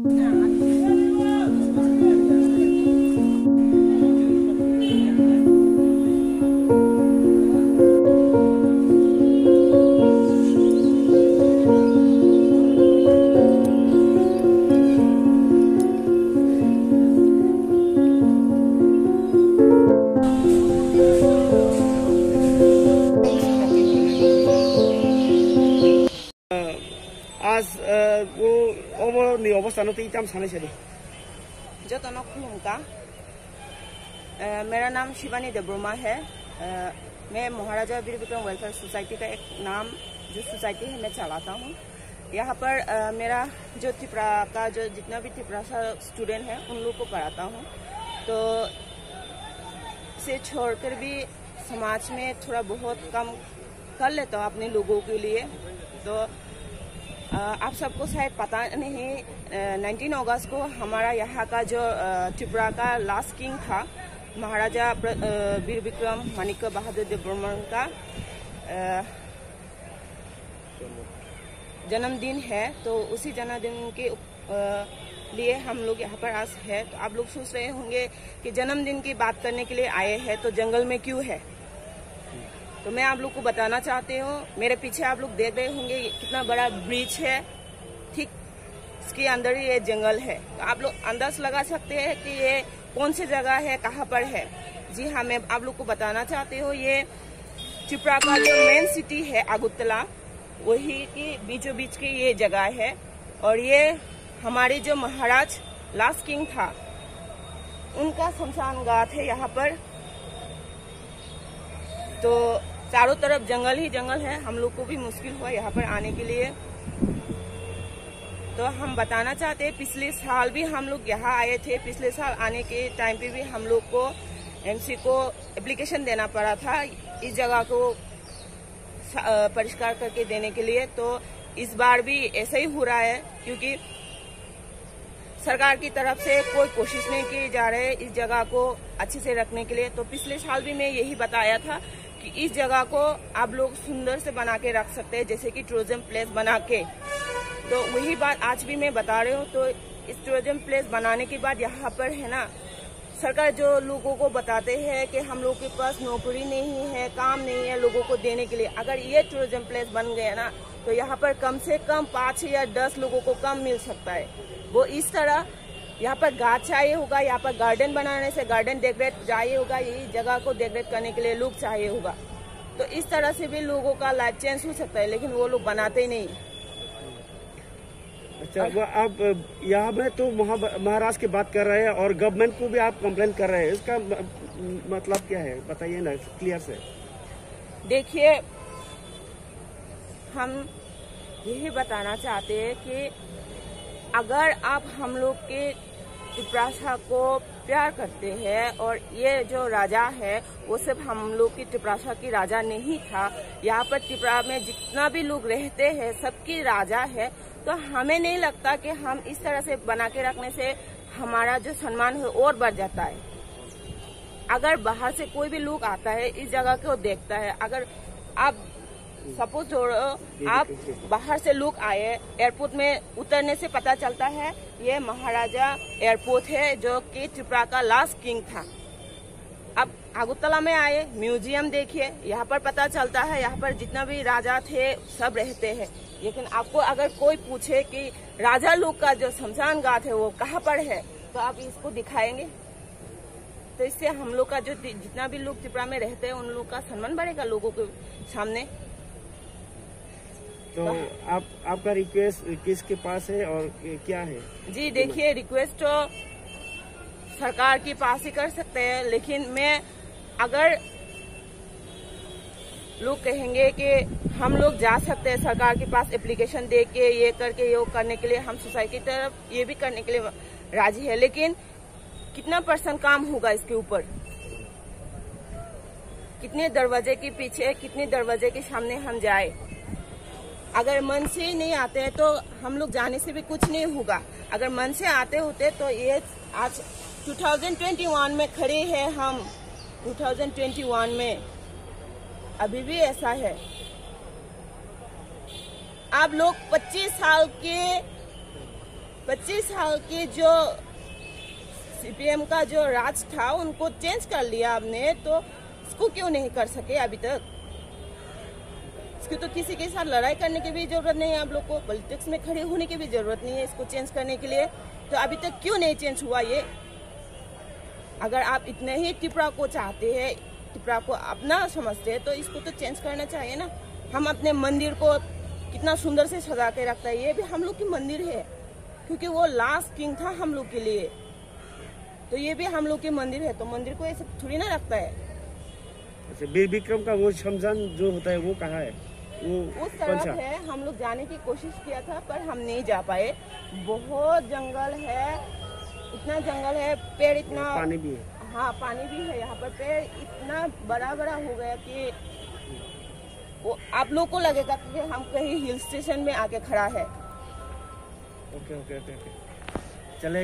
आज वो ओवरऑल अवस्था तो इतम साने चली जो तो खुलूंगा। मेरा नाम शिवानी देब्रमा है। मैं महाराजा वीर विक्रम वेलफेयर सोसाइटी का एक नाम जो सोसाइटी है मैं चलाता हूँ। यहाँ पर मेरा जो त्रिपुरा का जो जितना भी त्रिपुरा स्टूडेंट है उन लोग को पढ़ाता हूँ। तो इसे छोड़कर भी समाज में थोड़ा बहुत कम कर लेता हूँ अपने लोगों के लिए। तो आप सबको शायद पता नहीं, 19 अगस्त को हमारा यहाँ का जो त्रिपुरा का लास्ट किंग था महाराजा वीर विक्रम माणिक्य बहादुर देब्रह्मन का जन्मदिन है। तो उसी जन्मदिन के लिए हम लोग यहाँ पर आज है। तो आप लोग सोच रहे होंगे कि जन्मदिन की बात करने के लिए आए हैं तो जंगल में क्यों है। तो मैं आप लोग को बताना चाहती हूँ, मेरे पीछे आप लोग देख रहे होंगे कितना बड़ा ब्रिज है, ठीक इसके अंदर ही ये जंगल है। तो आप लोग अंदाज लगा सकते हैं कि ये कौन सी जगह है, कहाँ पर है। जी हाँ, मैं आप लोग को बताना चाहती हूँ ये त्रिपुरा का जो मेन सिटी है अगरतला, वही की बीचों बीच की ये जगह है। और ये हमारे जो महाराज लास्ट किंग था उनका शमशान घाट है यहाँ पर। तो चारों तरफ जंगल ही जंगल है, हम लोग को भी मुश्किल हुआ यहाँ पर आने के लिए। तो हम बताना चाहते हैं पिछले साल भी हम लोग यहाँ आए थे। पिछले साल आने के टाइम पे भी हम लोग को एमसी को एप्लीकेशन देना पड़ा था इस जगह को परिष्कार करके देने के लिए। तो इस बार भी ऐसा ही हो रहा है क्योंकि सरकार की तरफ से कोई कोशिश नहीं की जा रही है इस जगह को अच्छे से रखने के लिए। तो पिछले साल भी मैं यही बताया था कि इस जगह को आप लोग सुंदर से बना के रख सकते हैं, जैसे कि टूरिज्म प्लेस बना के। तो वही बात आज भी मैं बता रही हूँ। तो इस टूरिज्म प्लेस बनाने के बाद यहाँ पर है ना, सरकार जो लोगों को बताते हैं कि हम लोग के पास नौकरी नहीं है, काम नहीं है लोगों को देने के लिए, अगर ये टूरिज्म प्लेस बन गया ना तो यहाँ पर कम से कम 5 या 10 लोगों को कम मिल सकता है। वो इस तरह यहाँ पर गाछ चाहिए होगा, यहाँ पर गार्डन बनाने से गार्डन डेकोरेट चाहिए होगा, यही जगह को डेकोरेट करने के लिए लोग चाहिए होगा। तो इस तरह से भी लोगों का लाइफ चेंज हो सकता है, लेकिन वो लोग बनाते ही नहीं। अच्छा, अब यहाँ में तो महाराज की बात कर रहे हैं और गवर्नमेंट को भी आप कंप्लेन कर रहे हैं, इसका मतलब क्या है बताइए ना क्लियर से। देखिए, हम यही बताना चाहते हैं कि अगर आप हम लोग के त्रिपुरा को प्यार करते हैं और ये जो राजा है वो सिर्फ हम लोग की त्रिपुरा की राजा नहीं था, यहाँ पर त्रिपुरा में जितना भी लोग रहते हैं सबकी राजा है। तो हमें नहीं लगता कि हम इस तरह से बना के रखने से हमारा जो सम्मान है और बढ़ जाता है। अगर बाहर से कोई भी लोग आता है इस जगह को देखता है, अगर आप सपोज छोड़ो आप बाहर से लोग आए, एयरपोर्ट में उतरने से पता चलता है ये महाराजा एयरपोर्ट है जो कि त्रिपुरा का लास्ट किंग था। अब अगरतला में आए, म्यूजियम देखिए, यहाँ पर पता चलता है यहाँ पर जितना भी राजा थे सब रहते हैं। लेकिन आपको अगर कोई पूछे कि राजा लोग का जो शमशान घाट है वो कहाँ पर है, तो आप इसको दिखाएंगे। तो इससे हम लोग का जो जितना भी लोग त्रिपुरा में रहते हैं उन लोग का सम्मान बढ़ेगा लोगों के सामने। तो आपका रिक्वेस्ट किसके पास है और क्या है? जी देखिए, रिक्वेस्ट तो सरकार के पास ही कर सकते हैं, लेकिन मैं अगर लोग कहेंगे कि हम लोग जा सकते हैं सरकार के पास एप्लीकेशन दे के ये करके ये करने के लिए, हम सोसाइटी की तरफ ये भी करने के लिए राजी है, लेकिन कितना % काम होगा इसके ऊपर? कितने दरवाजे के पीछे, कितने दरवाजे के सामने हम जाए? अगर मन से ही नहीं आते हैं तो हम लोग जाने से भी कुछ नहीं होगा। अगर मन से आते होते तो ये आज 2021 में खड़े हैं हम, 2021 में अभी भी ऐसा है। आप लोग 25 साल के 25 साल के जो सीपीएम का जो राज था उनको चेंज कर लिया आपने, तो इसको क्यों नहीं कर सके अभी तक? इसकी तो किसी के साथ लड़ाई करने की भी जरूरत नहीं है, आप लोग को पॉलिटिक्स में खड़े होने की भी जरूरत नहीं है इसको चेंज करने के लिए। तो अभी तक क्यों नहीं चेंज हुआ ये? अगर आप इतने ही त्रिपुरा को चाहते हैं, त्रिपुरा को अपना समझते हैं, तो इसको तो चेंज करना चाहिए ना। हम अपने मंदिर को कितना सुंदर से सजा के रखता है, ये भी हम लोग की मंदिर है, क्योंकि वो लास्ट किंग था हम लोग के लिए, तो ये भी हम लोग के मंदिर है, तो मंदिर को ऐसे थोड़ी ना रखता है। अच्छा, वीर विक्रम का वो शमशान जो होता है वो कहाँ है? वो उस तरफ है, हम लोग जाने की कोशिश किया था पर हम नहीं जा पाए। बहुत जंगल है, इतना जंगल है, पेड़ इतना, पानी भी है। हाँ पानी भी है यहाँ पर, पेड़ इतना बड़ा बड़ा हो गया कि वो आप लोग को लगेगा कि हम कहीं हिल स्टेशन में आके खड़ा है। ओके ओके ओके ओके, चलेगा।